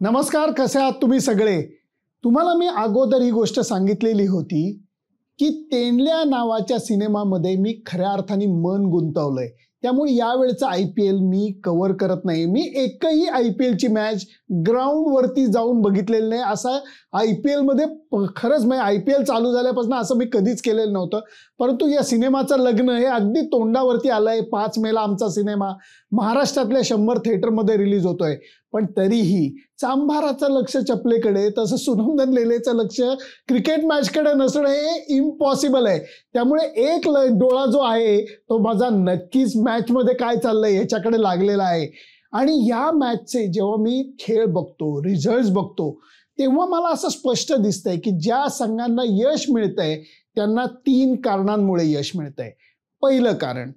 नमस्कार, कसे आहात तुम्ही सगळे? तुम्हाला मी अगोदर ही गोष्ट सांगितलेली होती की तेंडल्या नावाच्या सिनेमामध्ये मी खऱ्या अर्थाने मन गुंतवलंय. त्यामुळे यावेळचा IPL मी कव्हर करत नाही. मी एकही IPLची मॅच ग्राउंडवरती जाऊन बघितलेली नाही. असं IPL मध्ये खरंच म्हणजे IPL चालू झाल्यापासून असं मी कधीच केलेलं नव्हतं. परंतु या सिनेमाचं लग्न हे अगदी तोंडावरती आलंय. 5 मेला आमचा सिनेमा महाराष्ट्रातल्या 100 थिएटरमध्ये रिलीज होतोय. पण तरीही चांभाराचं लक्ष चपलेकडे तसं सुनंदन लेलेचं लक्ष क्रिकेट मॅचकडे नसणं हे इम्पॉसिबल आहे. त्यामुळे एक डोळा जो आहे तो माझा नक्कीच मॅचमध्ये काय चाललंय ह्याच्याकडे लागलेला आहे. आणि या मॅचचे जेव्हा मी खेळ बघतो, रिझल्ट्स बघतो, तेव्हा मला असं स्पष्ट दिसतंय की ज्या संघांना यश मिळतंय त्यांना 3 कारणांमुळे यश मिळतंय. पहिलं कारण,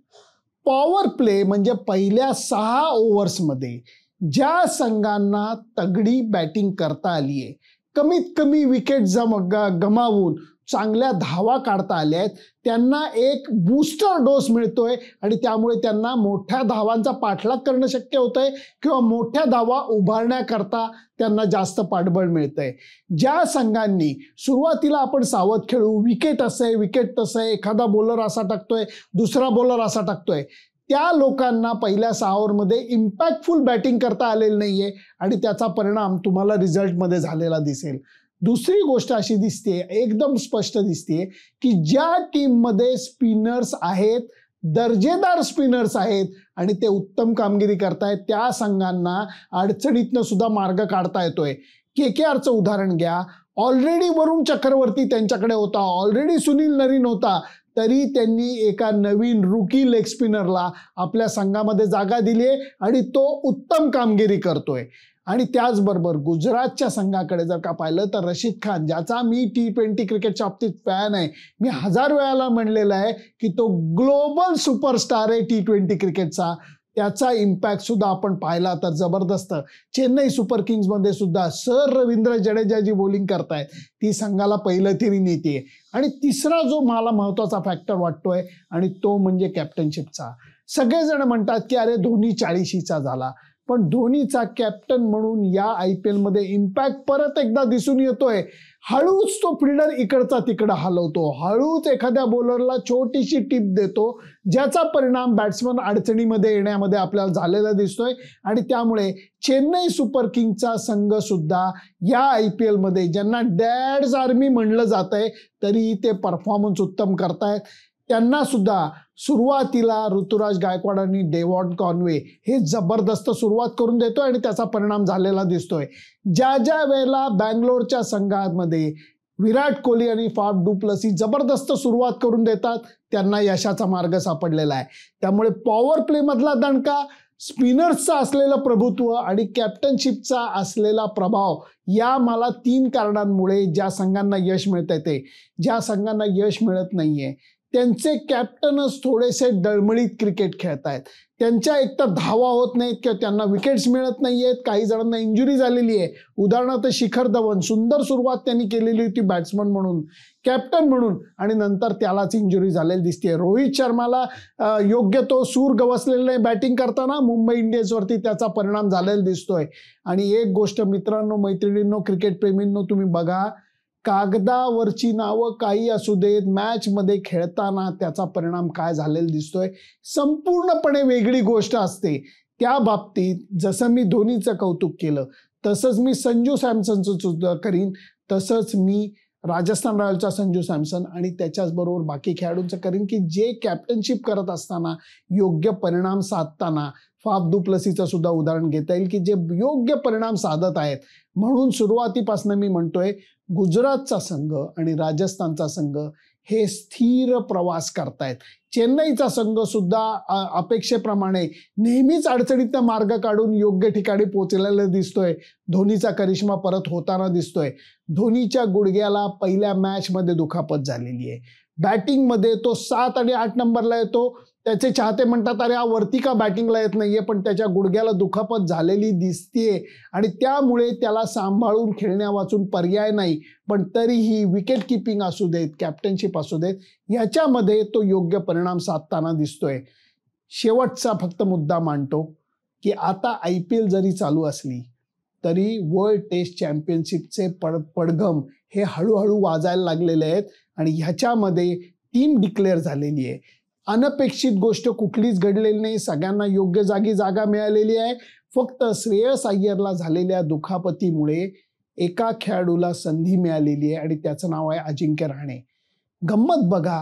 पॉवर प्ले म्हणजे पहिल्या 6 ओव्हर्समध्ये ज्या संघांना तगडी बॅटिंग करता आली आहे, कमीत कमी विकेट गमावून चांगल्या धावा काढता आल्या आहेत, त्यांना एक बूस्टर डोस मिळतोय आणि त्यामुळे त्यांना मोठ्या धावांचा पाठलाग करणं शक्य होतंय किंवा मोठ्या धावा उभारण्याकरता त्यांना जास्त पाठबळ मिळतंय. ज्या संघांनी सुरुवातीला आपण सावध खेळू, विकेट असं आहे, विकेट तसं आहे, एखादा बॉलर असा टाकतोय, दुसरा बॉलर असा टाकतोय, त्या लोकांना पहिल्या 6 ओव्हरमध्ये इम्पॅक्टफुल बॅटिंग करता आलेलं नाहीये आणि त्याचा परिणाम तुम्हाला रिझल्टमध्ये झालेला दिसेल. दुसरी गोष्ट अशी दिसते, एकदम स्पष्ट दिसते की ज्या टीममध्ये स्पिनर्स आहेत, दर्जेदार स्पिनर्स आहेत आणि ते उत्तम कामगिरी करतायत, त्या संघांना अडचणीतनं सुद्धा मार्ग काढता येतोय. KKRचं उदाहरण घ्या. ऑलरेडी वरुण चक्रवर्ती त्यांच्याकडे होता, ऑलरेडी सुनील नरीन होता, तरी त्यांनी एका नवीन रुकी लेग स्पिनरला आपल्या संघामध्ये जागा दिली आहे आणि तो उत्तम कामगिरी करतोय. आणि त्याचबरोबर गुजरातच्या संघाकडे जर का पाहिलं तर रशीद खान, ज्याचा मी T20 क्रिकेटच्या बाबतीत फॅन आहे, मी 1000 वेळाला म्हणलेलं आहे की तो ग्लोबल सुपरस्टार आहे T20 क्रिकेटचा. त्याचा इम्पॅक्ट सुद्धा आपण पाहिला तर जबरदस्त. चेन्नई सुपर किंग्समध्ये सुद्धा सर रवींद्र जडेजा जी बॉलिंग करतायत ती संघाला पहिलं तरी नेते. आणि तिसरा जो मला महत्त्वाचा फॅक्टर वाटतोय आणि तो म्हणजे कॅप्टनशिपचा. सगळेजण म्हणतात की अरे धोनी 40शीचा झाला, पण धोनीचा कॅप्टन म्हणून या IPL मध्ये इम्पॅक्ट परत एकदा दिसून येतोय. हळूच तो फिल्डर इकडचा तिकडं हलवतो, हळूच एखाद्या बॉलरला छोटीशी टिप देतो, ज्याचा परिणाम बॅट्समन अडचणीमध्ये येण्यामध्ये आपल्याला झालेला दिसतोय. आणि त्यामुळे चेन्नई सुपर किंग्सचा संघ सुद्धा या IPL मध्ये, ज्यांना डॅड्स आर्मी म्हणलं जातंय, तरी ते परफॉर्मन्स उत्तम करतायत. त्यांना सुद्धा सुरुवातीला ऋतुराज गायकवाड आणि डेव्हॉन कॉनवे हे जबरदस्त सुरुवात करून देतोय आणि त्याचा परिणाम झालेला दिसतोय. ज्या ज्या वेळेला बँगलोरच्या संघामध्ये विराट कोहली आणि फाफ डु प्लेसी जबरदस्त सुरुवात करून देतात, त्यांना यशाचा मार्ग सापडलेला आहे. त्यामुळे पॉवर प्ले मधला दणका, स्पिनर्सचा असलेलं प्रभुत्व आणि कॅप्टनशिपचा असलेला प्रभाव, या मला 3 कारणांमुळे ज्या संघांना यश मिळतंय ते, ज्या संघांना यश मिळत नाहीये त्यांचे कॅप्टनच थोडेसे डळमळीत क्रिकेट खेळतायत. त्यांच्या एकतर धावा होत नाहीत किंवा त्यांना विकेट्स मिळत नाहीयेत. काही जणांना इंजुरी झालेली आहे. उदाहरणार्थ शिखर धवन, सुंदर सुरुवात त्यांनी केलेली होती बॅट्समन म्हणून, कॅप्टन म्हणून, आणि नंतर त्यालाच इंजुरी झालेली दिसते. रोहित शर्माला योग्य तो सूर गवसलेला नाही बॅटिंग करताना, मुंबई इंडियन्सवरती त्याचा परिणाम झालेला दिसतोय. आणि एक गोष्ट मित्रांनो, मैत्रिणींनो, क्रिकेट प्रेमींनो, तुम्ही बघा, कागदावरची नावं काही असू देत, मॅच मध्ये खेळताना त्याचा परिणाम काय झालेला दिसतोय संपूर्णपणे वेगळी गोष्ट असते. त्या बाबतीत जसं मी धोनीचं कौतुक केलं तसंच मी संजू सॅमसनचं सुद्धा करीन, तसंच मी राजस्थान रॉयल्सचा संजू सॅमसन आणि त्याच्याच बरोबर बाकी खेळाडूंचं करीन की जे कॅप्टनशिप करत असताना, योग्य परिणाम साधताना, फाफ डु प्लेसीचं सुद्धा उदाहरण घेता येईल की जे योग्य परिणाम साधत आहेत. म्हणून सुरुवातीपासून मी म्हणतोय, गुजरातचा संघ आणि राजस्थानचा संघ हे स्थिर प्रवास करतायत. चेन्नईचा संघ सुद्धा अपेक्षेप्रमाणे नेहमीच अडचणीतनं मार्ग काढून योग्य ठिकाणी पोहोचलेला दिसतोय. धोनीचा करिश्मा परत होताना दिसतोय. धोनीच्या गुडघ्याला पहिल्या मॅचमध्ये दुखापत झालेली आहे. बॅटिंगमध्ये तो 7 आणि 8 नंबरला येतो. त्याचे चाहते म्हणतात अरे हा वरती का बॅटिंगला येत नाहीये, पण त्याच्या गुडघ्याला दुखापत झालेली दिसतेय आणि त्यामुळे त्याला सांभाळून खेळण्या वाचून पर्याय नाही. पण तरीही विकेट किपिंग असू देत, कॅप्टनशिप असू देत, याच्यामध्ये तो योग्य परिणाम साधताना दिसतोय. शेवटचा फक्त मुद्दा मांडतो की आता IPL जरी चालू असली तरी वर्ल्ड टेस्ट चॅम्पियनशिपचे पडघम हे हळूहळू वाजायला लागलेले आहेत आणि ह्याच्यामध्ये टीम डिक्लेअर झालेली आहे. अनपेक्षित गोष्ट कुठलीच घडलेली नाही, सगळ्यांना योग्य जागी जागा मिळालेली आहे. फक्त श्रेयस अय्यरला झालेल्या दुखापतीमुळे एका खेळाडूला संधी मिळालेली आहे आणि त्याचं नाव आहे अजिंक्य रहाणे. गंमत बघा,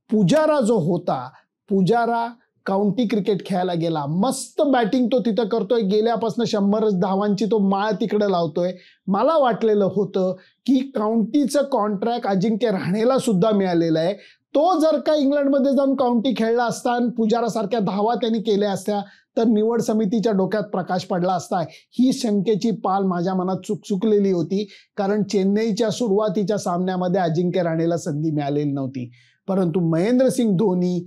पुजारा जो होता, पुजारा काउंटी क्रिकेट खेळायला गेला, मस्त बॅटिंग तो तिथं करतोय, गेल्यापासून 100 धावांची तो माळ तिकडे लावतोय. मला वाटलेलं होतं की काउंटीचं कॉन्ट्रॅक्ट अजिंक्य रहाणेला सुद्धा मिळालेलं आहे. तो जर का इंग्लंडमध्ये जाऊन काउंटी खेळला असता आणि पुजारासारख्या धावा त्यांनी केल्या असत्या तर निवड समितीच्या डोक्यात प्रकाश पडला असता. ही शंकेची पाल माझ्या मनात चुकचुकलेली होती, कारण चेन्नईच्या सुरुवातीच्या सामन्यामध्ये अजिंक्य रहाणेला संधी मिळालेली नव्हती. परंतु महेंद्रसिंग धोनी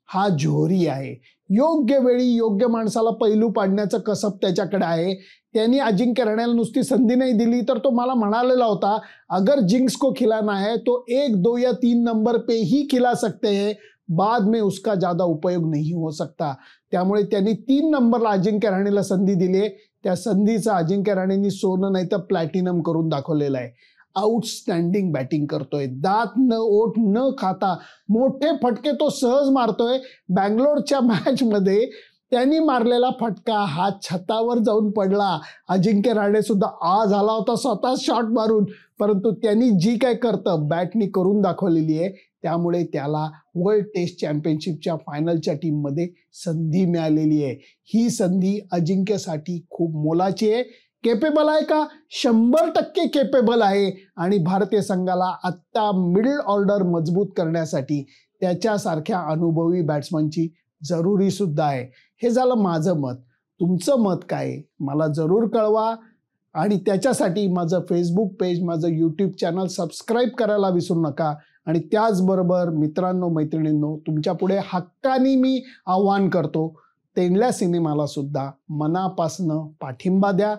हा जोहरी आहे. योग्य वेळी योग्य माणसाला पैलू पाडण्याचं कसब त्याच्याकडे आहे. त्यांनी अजिंक्य रहाणेला नुसती संधी नाही दिली तर तो मला म्हणालेला होता, अगर जिंक्स को खिलाना है तो 1, 2 या 3 नंबर पे ही खिला सकते हैं, बाद में उसका ज्यादा उपयोग नहीं हो सकता. त्यामुळे त्यांनी 3 नंबरला अजिंक्य रहाणेला संधी दिली. त्या संधीचं अजिंक्य रहाणेंनी सोनं नाही तर प्लॅटिनम करून दाखवलेलं आहे. आउटस्टँडिंग बॅटिंग करतोय, दात न ओठ न खाता मोठे फटके तो सहज मारतोय. बँगलोरच्या मॅचमध्ये त्यांनी मारलेला फटका हा छतावर जाऊन पडला. अजिंक्य रहाणे सुद्धा आज आला होता स्वतः शॉट मारून, परंतु त्यांनी जी काय करतं बॅटनी करून दाखवलेली आहे. त्यामुळे त्याला वर्ल्ड टेस्ट चॅम्पियनशिपच्या फायनलच्या टीममध्ये संधी मिळालेली आहे. ही संधी अजिंक्यसाठी खूप मोलाची आहे. केपेबल आहे का? 100% केपेबल आहे. आणि भारतीय संघाला आत्ता मिडल ऑर्डर मजबूत करण्यासाठी त्याच्यासारख्या अनुभवी बॅट्समनची जरुरी सुद्धा आहे. हे झालं माझं मत. तुमचं मत काय मला जरूर कळवा. आणि त्याच्यासाठी माझं फेसबुक पेज, माझं यूट्यूब चॅनल सबस्क्राईब करायला विसरू नका. आणि त्याचबरोबर मित्रांनो, मैत्रिणींनो, तुमच्या पुढे हक्काने मी आव्हान करतो, तेंडल्या सिनेमाला सुद्धा मनापासनं पाठिंबा द्या.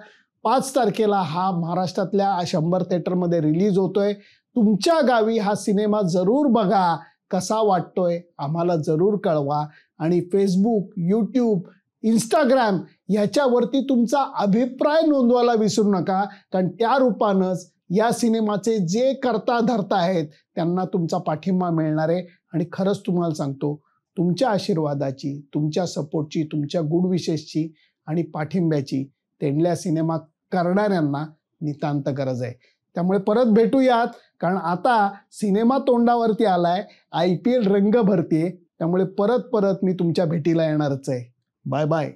5 तारखेला हा महाराष्ट्रातल्या 100 थिएटरमध्ये रिलीज होतोय. तुमच्या गावी हा सिनेमा जरूर बघा. कसा वाटतोय आम्हाला जरूर कळवा. आणि फेसबुक, यूट्यूब, इंस्टाग्राम ह्याच्यावरती तुमचा अभिप्राय नोंदवायला विसरू नका, कारण त्या रूपानंच या सिनेमाचे जे करता धरता आहेत त्यांना तुमचा पाठिंबा मिळणार आहे. आणि खरंच तुम्हाला सांगतो, तुमच्या आशीर्वादाची, तुमच्या सपोर्टची, तुमच्या गुड विशेसची आणि पाठिंब्याची तेंडल्या सिनेमा करणाऱ्यांना नितांत गरज आहे. त्यामुळे परत भेटूयात, कारण आता सिनेमा तोंडावरती आलाय, IPL रंग भरतीये. त्यामुळे परत मी तुमच्या भेटीला येणारच आहे. Bye bye.